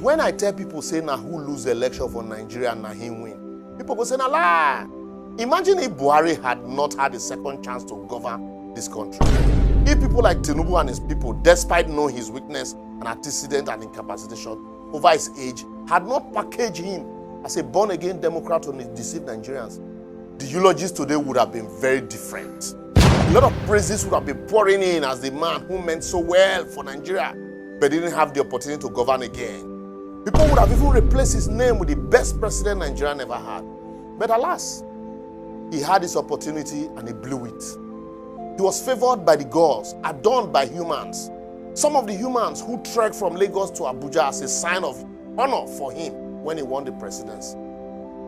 When I tell people, say, now who lose the election for Nigeria and now him win, people go say, nah, lie. Imagine if Buhari had not had a second chance to govern this country. If people like Tinubu and his people, despite knowing his weakness and antecedent and incapacitation over his age, had not packaged him as a born-again Democrat to deceive Nigerians, the eulogies today would have been very different. A lot of praises would have been pouring in as the man who meant so well for Nigeria, but didn't have the opportunity to govern again. People would have even replaced his name with the best president Nigeria never had. But alas, he had his opportunity and he blew it. He was favored by the gods, adorned by humans. Some of the humans who trekked from Lagos to Abuja as a sign of honor for him when he won the presidency.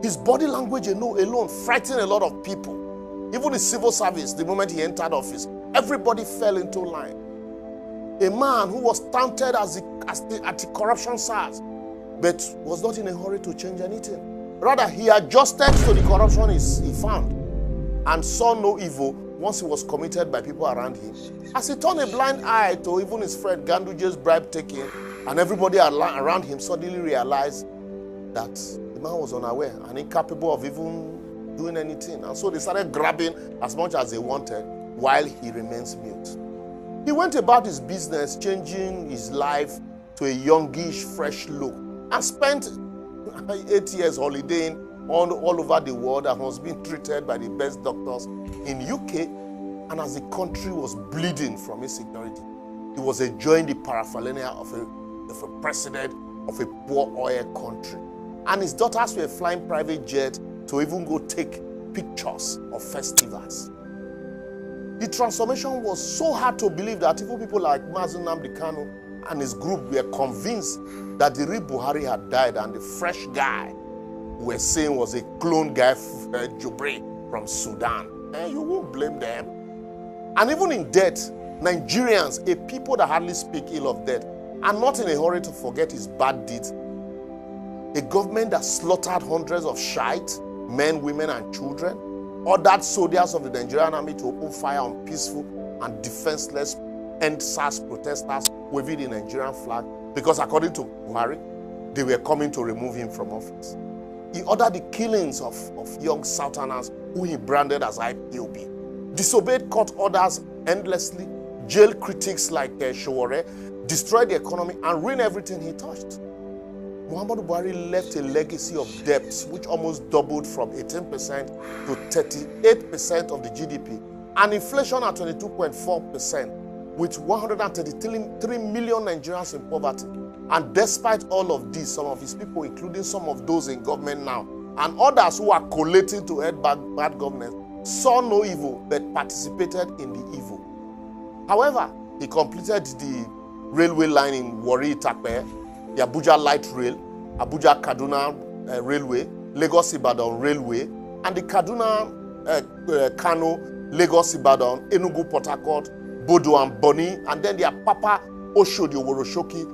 His body language alone frightened a lot of people. Even the civil service, the moment he entered office, everybody fell into line. A man who was touted as the corruption SARS, but was not in a hurry to change anything. Rather, he adjusted to the corruption he found and saw no evil once he was committed by people around him. As he turned a blind eye to even his friend Ganduje's bribe taking, and everybody around him suddenly realized that the man was unaware and incapable of even doing anything. And so they started grabbing as much as they wanted while he remains mute. He went about his business, changing his life to a youngish, fresh look, and spent 8 years holidaying all over the world and was being treated by the best doctors in UK. And as the country was bleeding from insecurity, he was enjoying the paraphernalia of a president of a poor oil country. And his daughters were flying private jet to even go take pictures of festivals. The transformation was so hard to believe that even people like Mazi Nnamdi Kanu and his group were convinced that the real Buhari had died and the fresh guy we were saying was a clone guy, Jubre from Sudan. And you won't blame them. And even in death, Nigerians, a people that hardly speak ill of death, are not in a hurry to forget his bad deeds. A government that slaughtered hundreds of shite, men, women, and children, ordered soldiers of the Nigerian army to open fire on peaceful and defenseless end-SARS protesters waving the Nigerian flag because, according to Buhari, they were coming to remove him from office. He ordered the killings of young Southerners who he branded as IPOB, disobeyed court orders endlessly, jailed critics like Showore, destroyed the economy, and ruined everything he touched. Muhammadu Buhari left a legacy of debts which almost doubled from 18% to 38% of the GDP, and inflation at 22.4%, with 133 million Nigerians in poverty. And despite all of this, some of his people, including some of those in government now, and others who are collating to head back bad governance, saw no evil but participated in the evil. However, he completed the railway line in Warri-Itakpe, the Abuja Light Rail, Abuja-Kaduna Railway, Lagos-Ibadan Railway, and the Kaduna-Kano, Lagos-Ibadan, Enugu-Port Harcourt, Bodo and Boni, and then the Apapa-Oshodi-Oworosoki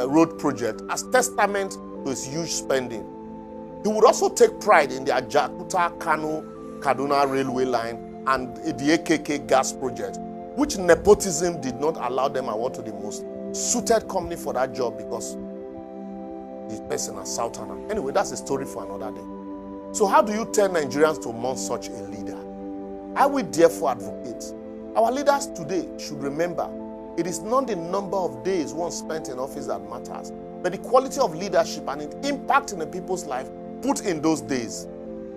road project as testament to his huge spending. He would also take pride in the Ajakuta-Kano-Kaduna railway line and the AKK gas project, which nepotism did not allow them award to the most suited company for that job because the person is Southerner. Anyway, that's a story for another day. So how do you tell Nigerians to mourn such a leader? I will therefore advocate our leaders today should remember it is not the number of days one spent in office that matters, but the quality of leadership and its impact in the people's life put in those days.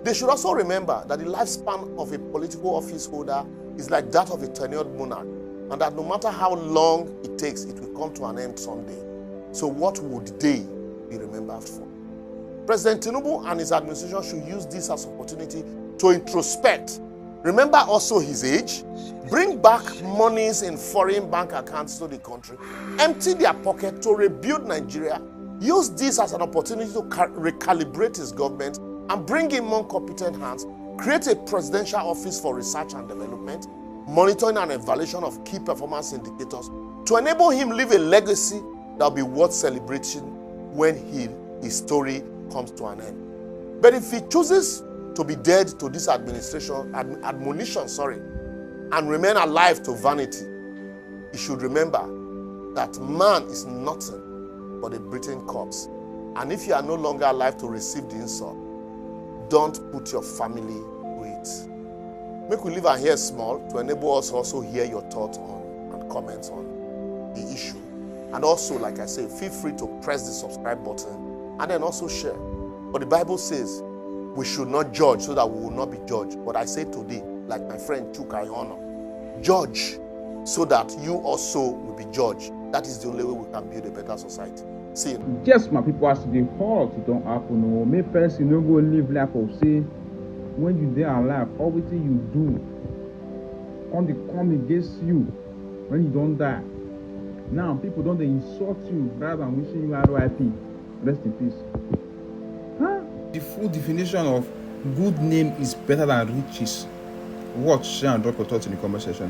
They should also remember that the lifespan of a political office holder is like that of a tenured monarch, and that no matter how long it takes, it will come to an end someday. So what would they be remembered for? President Tinubu and his administration should use this as an opportunity to introspect. Remember also his age, bring back monies in foreign bank accounts to the country, empty their pocket to rebuild Nigeria, use this as an opportunity to recalibrate his government and bring in more competent hands, create a presidential office for research and development, monitoring and evaluation of key performance indicators to enable him leave a legacy that will be worth celebrating when his story comes to an end. But if he chooses to be dead to this admonition, and remain alive to vanity, he should remember that man is nothing but a breathing corpse. And if you are no longer alive to receive the insult, don't put your family to it. Make we leave our here small to enable us also hear your thoughts on and comments on the issue. And also, like I say, feel free to press the subscribe button and then also share. But the Bible says we should not judge so that we will not be judged. But I say today, like my friend Chuka Honor, judge so that you also will be judged. That is the only way we can build a better society. See you. Just my people, as the hurt don't happen. No, me person no go live life of say when you there alive, everything you do come against you when you don't die. Now people don't insult you rather than wishing you RIP. Rest in peace. Huh? The full definition of good name is better than riches. Watch, share, and drop your thoughts in the comment section.